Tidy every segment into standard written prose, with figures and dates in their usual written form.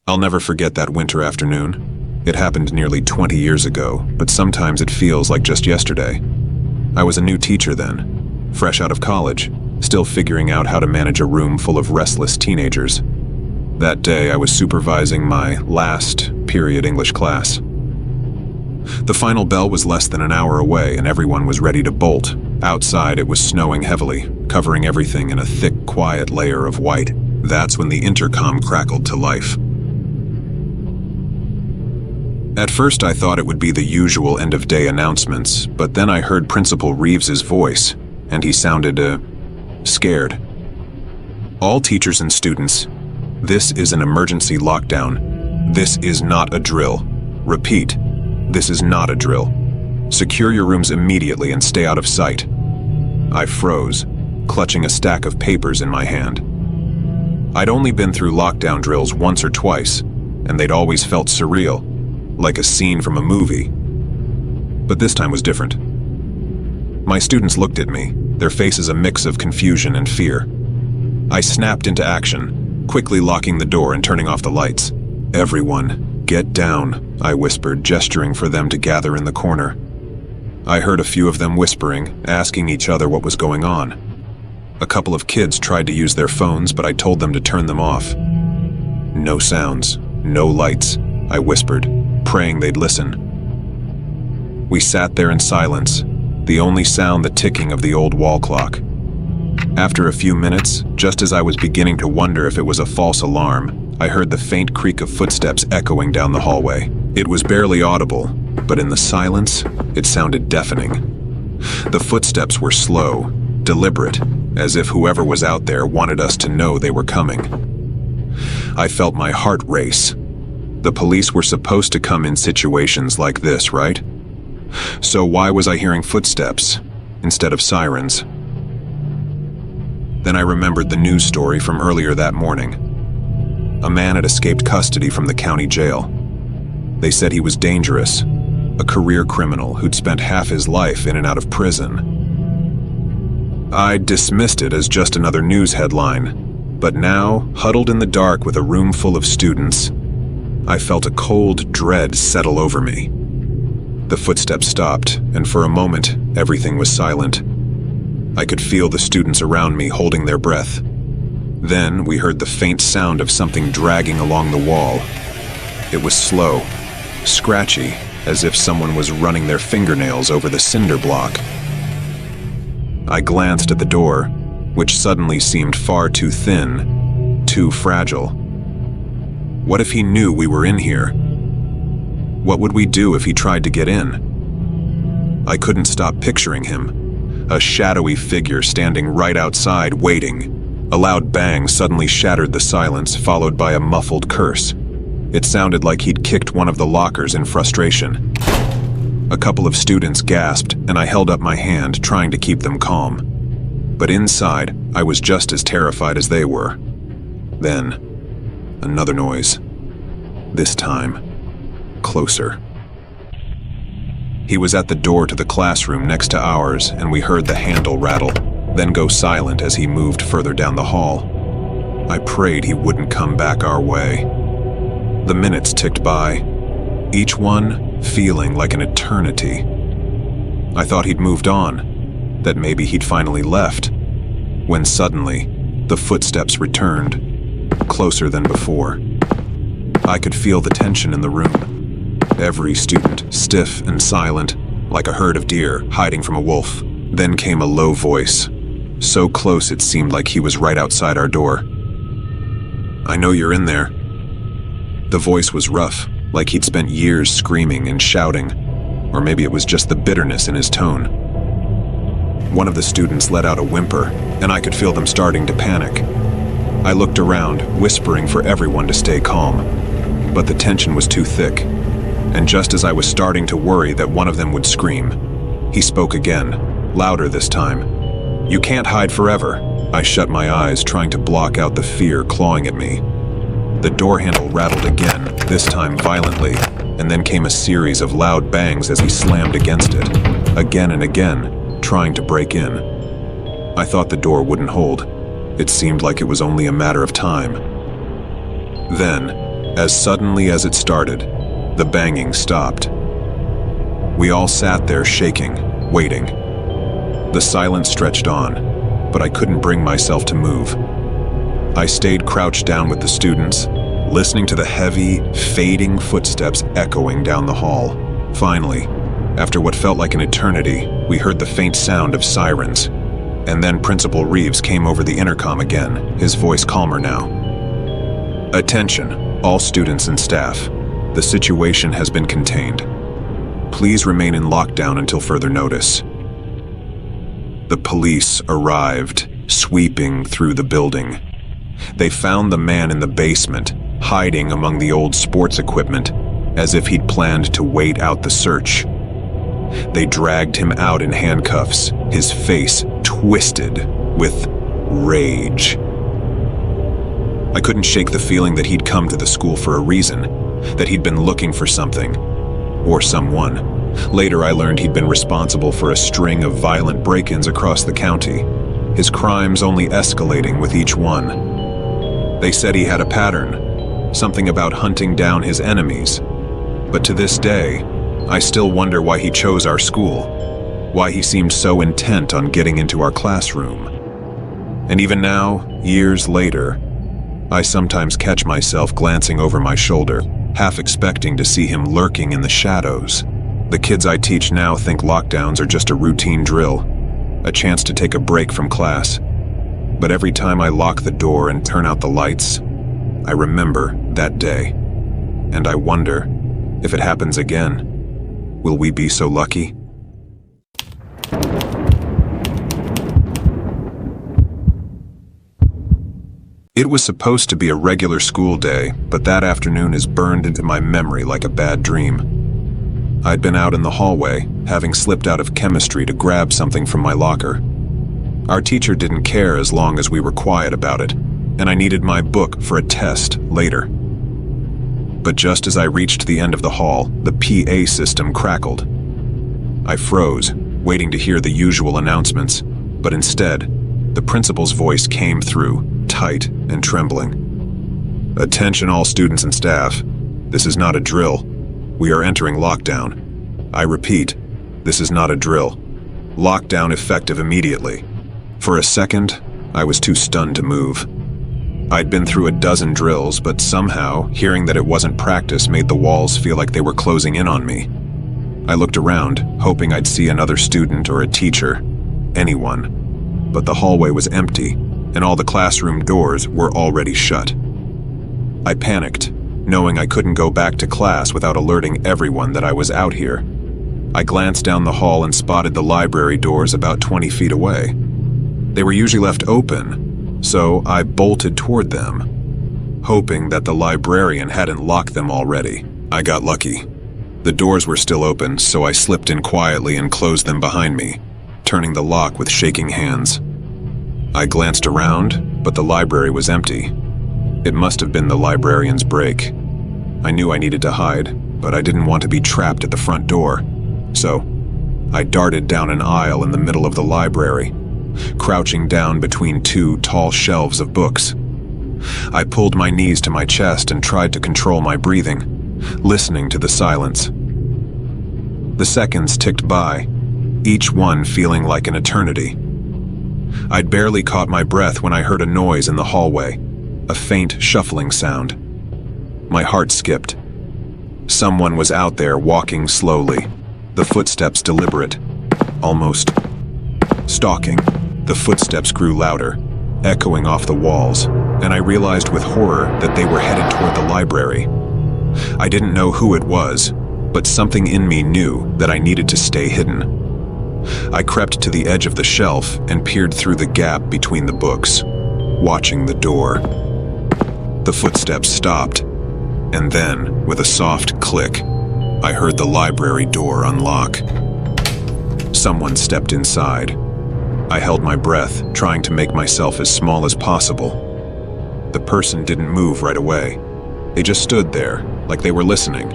I'll never forget that winter afternoon. It happened nearly 20 years ago, but sometimes it feels like just yesterday. I was a new teacher then, fresh out of college, still figuring out how to manage a room full of restless teenagers. That day, I was supervising my last period English class. The final bell was less than an hour away, and everyone was ready to bolt. Outside, it was snowing heavily, covering everything in a thick, quiet layer of white. That's when the intercom crackled to life. At first, I thought it would be the usual end-of-day announcements, but then I heard Principal Reeves's voice, and he sounded, scared. All teachers and students, this is an emergency lockdown. This is not a drill. Repeat, this is not a drill. Secure your rooms immediately and stay out of sight. I froze, clutching a stack of papers in my hand. I'd only been through lockdown drills once or twice, and they'd always felt surreal, like a scene from a movie. But this time was different. My students looked at me, their faces a mix of confusion and fear. I snapped into action, quickly locking the door and turning off the lights. "Everyone, get down," I whispered, gesturing for them to gather in the corner. I heard a few of them whispering, asking each other what was going on. A couple of kids tried to use their phones, but I told them to turn them off. "No sounds, no lights," I whispered, praying they'd listen. We sat there in silence, the only sound the ticking of the old wall clock. After a few minutes, just as I was beginning to wonder if it was a false alarm, I heard the faint creak of footsteps echoing down the hallway. It was barely audible, but in the silence, it sounded deafening. The footsteps were slow, deliberate, as if whoever was out there wanted us to know they were coming. I felt my heart race. The police were supposed to come in situations like this, right? So why was I hearing footsteps instead of sirens? Then I remembered the news story from earlier that morning. A man had escaped custody from the county jail. They said he was dangerous, a career criminal who'd spent half his life in and out of prison. I dismissed it as just another news headline, but now, huddled in the dark with a room full of students, I felt a cold dread settle over me. The footsteps stopped, and for a moment, everything was silent. I could feel the students around me holding their breath. Then we heard the faint sound of something dragging along the wall. It was slow, scratchy, as if someone was running their fingernails over the cinder block. I glanced at the door, which suddenly seemed far too thin, too fragile. What if he knew we were in here? What would we do if he tried to get in? I couldn't stop picturing him, a shadowy figure standing right outside, waiting. A loud bang suddenly shattered the silence, followed by a muffled curse. It sounded like he'd kicked one of the lockers in frustration. A couple of students gasped, and I held up my hand, trying to keep them calm. But inside, I was just as terrified as they were. Then, another noise. This time, closer. He was at the door to the classroom next to ours, and we heard the handle rattle, then go silent as he moved further down the hall. I prayed he wouldn't come back our way. The minutes ticked by, each one feeling like an eternity. I thought he'd moved on, that maybe he'd finally left, when suddenly, the footsteps returned, closer than before. I could feel the tension in the room. Every student stiff and silent, like a herd of deer hiding from a wolf. Then came a low voice, so close it seemed like he was right outside our door. "I know you're in there." The voice was rough, like he'd spent years screaming and shouting, or maybe it was just the bitterness in his tone. One of the students let out a whimper, and I could feel them starting to panic. I looked around, whispering for everyone to stay calm, but the tension was too thick, and just as I was starting to worry that one of them would scream, he spoke again, louder this time. "You can't hide forever." I shut my eyes, trying to block out the fear clawing at me. The door handle rattled again, this time violently, and then came a series of loud bangs as he slammed against it, again and again, trying to break in. I thought the door wouldn't hold. It seemed like it was only a matter of time. Then, As suddenly as it started, the banging stopped. We all sat there shaking, waiting. The silence stretched on, but I couldn't bring myself to move. I stayed crouched down with the students, listening to the heavy, fading footsteps echoing down the hall. Finally, after what felt like an eternity, we heard the faint sound of sirens. And then Principal Reeves came over the intercom again, his voice calmer now. "Attention, all students and staff. The situation has been contained. Please remain in lockdown until further notice." The police arrived, sweeping through the building. They found the man in the basement, hiding among the old sports equipment, as if he'd planned to wait out the search. They dragged him out in handcuffs, his face twisted with rage. I couldn't shake the feeling that he'd come to the school for a reason, that he'd been looking for something, or someone. Later I learned he'd been responsible for a string of violent break-ins across the county, his crimes only escalating with each one. They said he had a pattern, something about hunting down his enemies. But to this day, I still wonder why he chose our school, why he seemed so intent on getting into our classroom. And even now, years later, I sometimes catch myself glancing over my shoulder, half expecting to see him lurking in the shadows. The kids I teach now think lockdowns are just a routine drill, a chance to take a break from class. But every time I lock the door and turn out the lights, I remember that day. And I wonder, if it happens again, will we be so lucky? It was supposed to be a regular school day, but that afternoon is burned into my memory like a bad dream. I'd been out in the hallway, having slipped out of chemistry to grab something from my locker. Our teacher didn't care as long as we were quiet about it, and I needed my book for a test later. But just as I reached the end of the hall, the PA system crackled. I froze, waiting to hear the usual announcements, but instead, the principal's voice came through, tight and trembling. "Attention all students and staff. This is not a drill. We are entering lockdown. I repeat, this is not a drill. Lockdown effective immediately." For a second, I was too stunned to move. I'd been through a dozen drills, but somehow, hearing that it wasn't practice made the walls feel like they were closing in on me. I looked around, hoping I'd see another student or a teacher, anyone. But the hallway was empty, and all the classroom doors were already shut. I panicked, knowing I couldn't go back to class without alerting everyone that I was out here. I glanced down the hall and spotted the library doors about 20 feet away. They were usually left open, so I bolted toward them, hoping that the librarian hadn't locked them already. I got lucky. The doors were still open, so I slipped in quietly and closed them behind me, turning the lock with shaking hands. I glanced around, but the library was empty. It must have been the librarian's break. I knew I needed to hide, but I didn't want to be trapped at the front door. So, I darted down an aisle in the middle of the library, crouching down between two tall shelves of books. I pulled my knees to my chest and tried to control my breathing, listening to the silence. The seconds ticked by, each one feeling like an eternity. I'd barely caught my breath when I heard a noise in the hallway, a faint shuffling sound. My heart skipped. Someone was out there walking slowly, the footsteps deliberate, almost stalking. The footsteps grew louder, echoing off the walls, and I realized with horror that they were headed toward the library. I didn't know who it was, but something in me knew that I needed to stay hidden. I crept to the edge of the shelf and peered through the gap between the books, watching the door. The footsteps stopped, and then, with a soft click, I heard the library door unlock. Someone stepped inside. I held my breath, trying to make myself as small as possible. The person didn't move right away. They just stood there, like they were listening.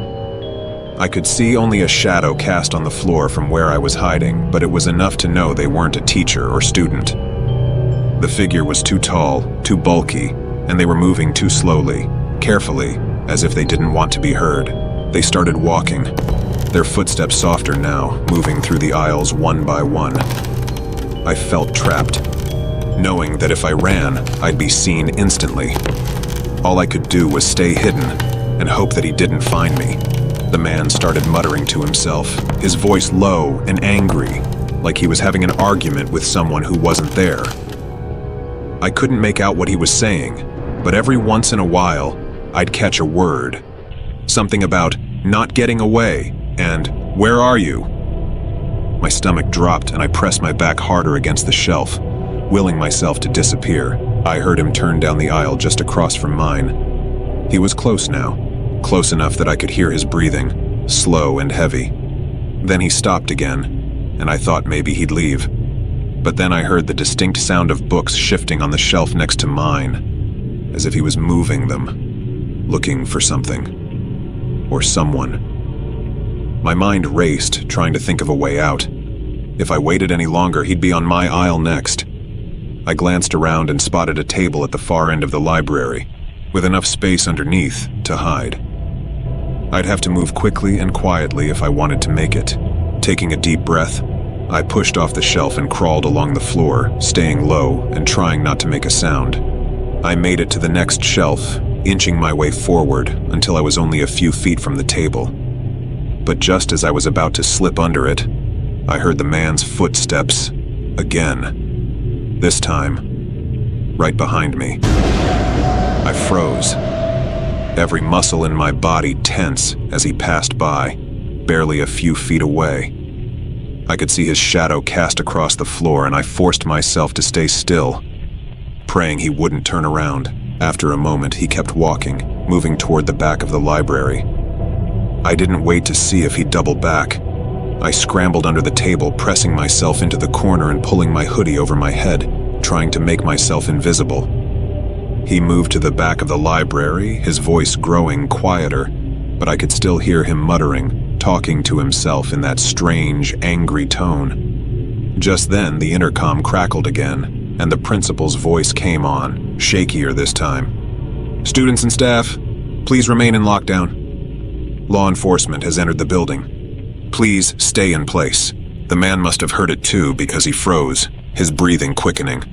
I could see only a shadow cast on the floor from where I was hiding, but it was enough to know they weren't a teacher or student. The figure was too tall, too bulky, and they were moving too slowly, carefully, as if they didn't want to be heard. They started walking, their footsteps softer now, moving through the aisles one by one. I felt trapped, knowing that if I ran, I'd be seen instantly. All I could do was stay hidden and hope that he didn't find me. The man started muttering to himself, his voice low and angry, like he was having an argument with someone who wasn't there. I couldn't make out what he was saying, but every once in a while, I'd catch a word. Something about not getting away and where are you? My stomach dropped and I pressed my back harder against the shelf, willing myself to disappear. I heard him turn down the aisle just across from mine. He was close now, close enough that I could hear his breathing, slow and heavy. Then he stopped again, and I thought maybe he'd leave. But then I heard the distinct sound of books shifting on the shelf next to mine, as if he was moving them, looking for something, or someone. My mind raced, trying to think of a way out. If I waited any longer, he'd be on my aisle next. I glanced around and spotted a table at the far end of the library, with enough space underneath to hide. I'd have to move quickly and quietly if I wanted to make it. Taking a deep breath, I pushed off the shelf and crawled along the floor, staying low and trying not to make a sound. I made it to the next shelf, inching my way forward until I was only a few feet from the table. But just as I was about to slip under it, I heard the man's footsteps again. This time, right behind me. I froze, every muscle in my body tense as he passed by, barely a few feet away. I could see his shadow cast across the floor, and I forced myself to stay still, praying he wouldn't turn around. After a moment, he kept walking, moving toward the back of the library. I didn't wait to see if he'd double back. I scrambled under the table, pressing myself into the corner and pulling my hoodie over my head, trying to make myself invisible. He moved to the back of the library, his voice growing quieter, but I could still hear him muttering, talking to himself in that strange, angry tone. Just then, the intercom crackled again, and the principal's voice came on, shakier this time. "Students and staff, please remain in lockdown. Law enforcement has entered the building. Please stay in place." The man must have heard it too, because he froze, his breathing quickening.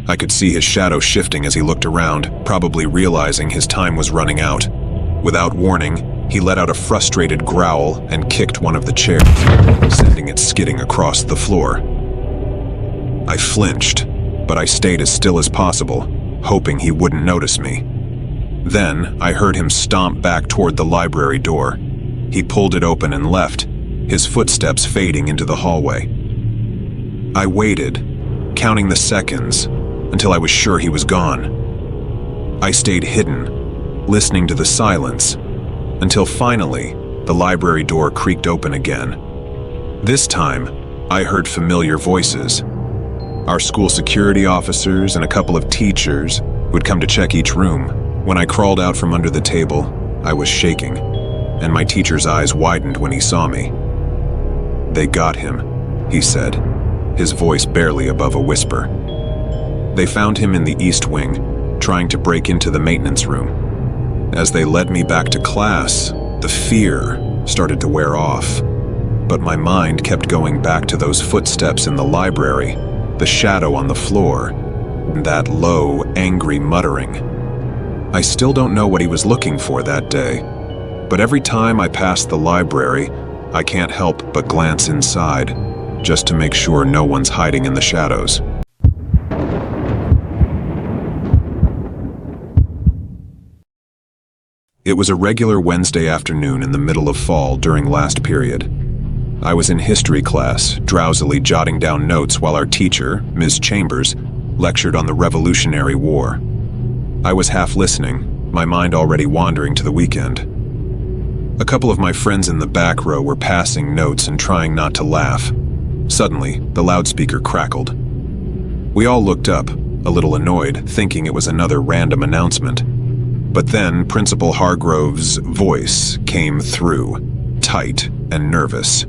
I could see his shadow shifting as he looked around, probably realizing his time was running out. Without warning, he let out a frustrated growl and kicked one of the chairs, sending it skidding across the floor. I flinched, but I stayed as still as possible, hoping he wouldn't notice me. Then, I heard him stomp back toward the library door. He pulled it open and left, his footsteps fading into the hallway. I waited, counting the seconds, until I was sure he was gone. I stayed hidden, listening to the silence, until finally, the library door creaked open again. This time, I heard familiar voices. Our school security officers and a couple of teachers would come to check each room. When I crawled out from under the table, I was shaking, and my teacher's eyes widened when he saw me. "They got him," he said, his voice barely above a whisper. They found him in the East Wing, trying to break into the maintenance room. As they led me back to class, the fear started to wear off. But my mind kept going back to those footsteps in the library, the shadow on the floor, and that low, angry muttering. I still don't know what he was looking for that day, but every time I pass the library, I can't help but glance inside, just to make sure no one's hiding in the shadows. It was a regular Wednesday afternoon in the middle of fall during last period. I was in history class, drowsily jotting down notes while our teacher, Ms. Chambers, lectured on the Revolutionary War. I was half listening, my mind already wandering to the weekend. A couple of my friends in the back row were passing notes and trying not to laugh. Suddenly, the loudspeaker crackled. We all looked up, a little annoyed, thinking it was another random announcement. But then Principal Hargrove's voice came through, tight and nervous.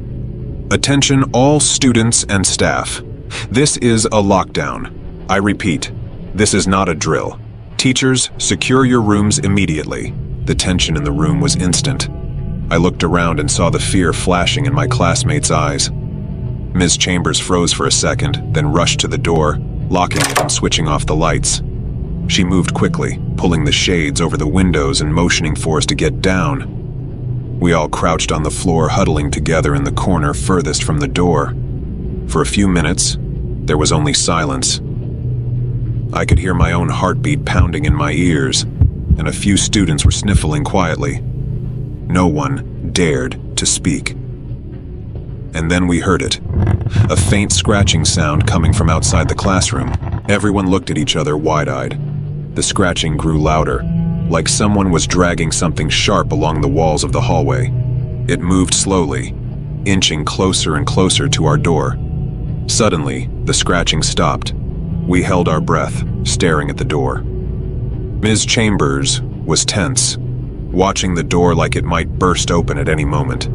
"Attention all students and staff. This is a lockdown. I repeat, this is not a drill. Teachers, secure your rooms immediately. The tension in the room was instant. I looked around and saw the fear flashing in my classmates' eyes. Ms. Chambers froze for a second, then rushed to the door, locking it and switching off the lights. She moved quickly, pulling the shades over the windows and motioning for us to get down. We all crouched on the floor, huddling together in the corner furthest from the door. For a few minutes, there was only silence. I could hear my own heartbeat pounding in my ears, and a few students were sniffling quietly. No one dared to speak. And then we heard it. A faint scratching sound coming from outside the classroom. Everyone looked at each other wide-eyed. The scratching grew louder, like someone was dragging something sharp along the walls of the hallway. It moved slowly, inching closer and closer to our door. Suddenly, the scratching stopped. We held our breath, staring at the door. Ms. Chambers was tense, watching the door like it might burst open at any moment.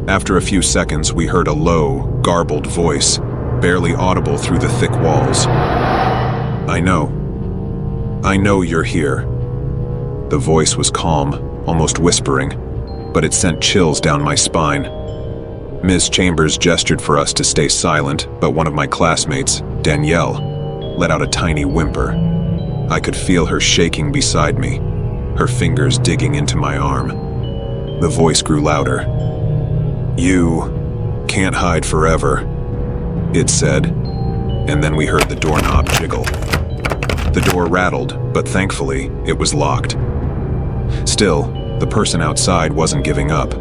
After a few seconds, we heard a low, garbled voice, barely audible through the thick walls. I know you're here." The voice was calm, almost whispering, but it sent chills down my spine. Ms. Chambers gestured for us to stay silent, but one of my classmates, Danielle, let out a tiny whimper. I could feel her shaking beside me, her fingers digging into my arm. The voice grew louder. "You can't hide forever," it said, and then we heard the doorknob jiggle. The door rattled, but thankfully, it was locked. Still, the person outside wasn't giving up.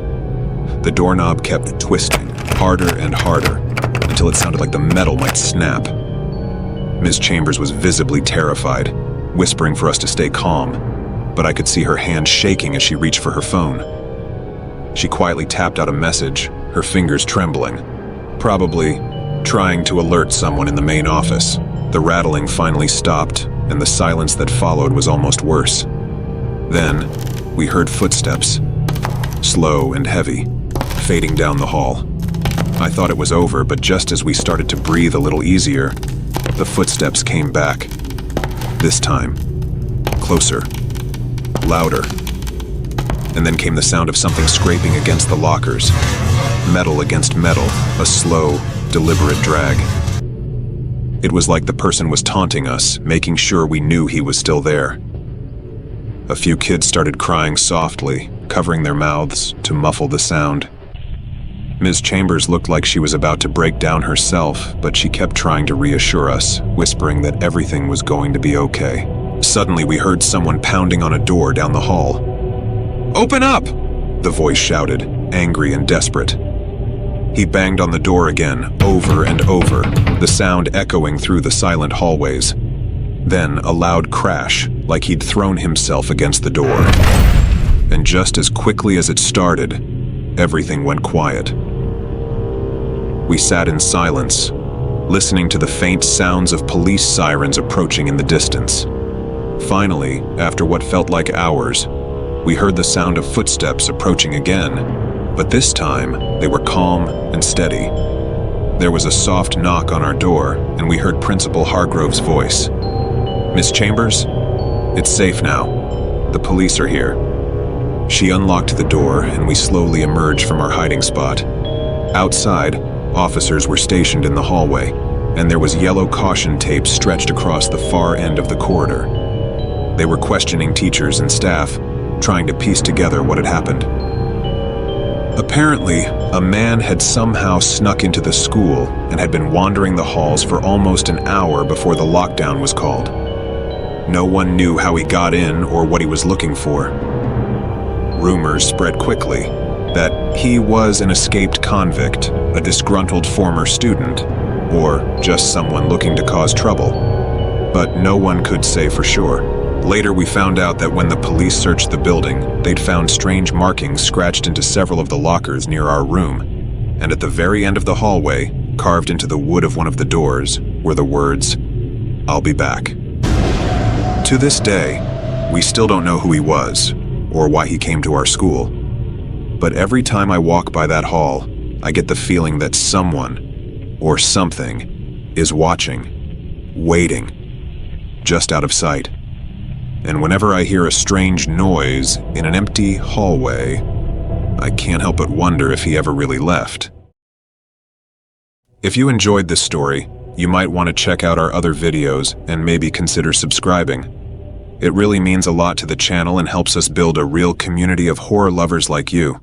The doorknob kept twisting, harder and harder, until it sounded like the metal might snap. Ms. Chambers was visibly terrified, whispering for us to stay calm, but I could see her hand shaking as she reached for her phone. She quietly tapped out a message, her fingers trembling, probably trying to alert someone in the main office. The rattling finally stopped, and the silence that followed was almost worse. Then, we heard footsteps, slow and heavy, fading down the hall. I thought it was over, but just as we started to breathe a little easier, the footsteps came back. This time, closer, louder. And then came the sound of something scraping against the lockers. Metal against metal, a slow, deliberate drag. It was like the person was taunting us, making sure we knew he was still there. A few kids started crying softly, covering their mouths to muffle the sound. Ms. Chambers looked like she was about to break down herself, but she kept trying to reassure us, whispering that everything was going to be okay. Suddenly, we heard someone pounding on a door down the hall. "Open up!" the voice shouted, angry and desperate. He banged on the door again, over and over, the sound echoing through the silent hallways. Then a loud crash, like he'd thrown himself against the door. And just as quickly as it started, everything went quiet. We sat in silence, listening to the faint sounds of police sirens approaching in the distance. Finally, after what felt like hours, we heard the sound of footsteps approaching again, but this time they were calm and steady. There was a soft knock on our door, and we heard Principal Hargrove's voice. "Miss Chambers, it's safe now. The police are here." She unlocked the door, and we slowly emerged from our hiding spot. Outside, officers were stationed in the hallway, and there was yellow caution tape stretched across the far end of the corridor. They were questioning teachers and staff, trying to piece together what had happened. Apparently, a man had somehow snuck into the school and had been wandering the halls for almost an hour before the lockdown was called. No one knew how he got in or what he was looking for. Rumors spread quickly that he was an escaped convict, a disgruntled former student, or just someone looking to cause trouble. But no one could say for sure. Later, we found out that when the police searched the building, they'd found strange markings scratched into several of the lockers near our room, and at the very end of the hallway, carved into the wood of one of the doors, were the words, "I'll be back." To this day, we still don't know who he was, or why he came to our school. But every time I walk by that hall, I get the feeling that someone, or something, is watching, waiting, just out of sight. And whenever I hear a strange noise in an empty hallway, I can't help but wonder if he ever really left. If you enjoyed this story, you might want to check out our other videos and maybe consider subscribing. It really means a lot to the channel and helps us build a real community of horror lovers like you.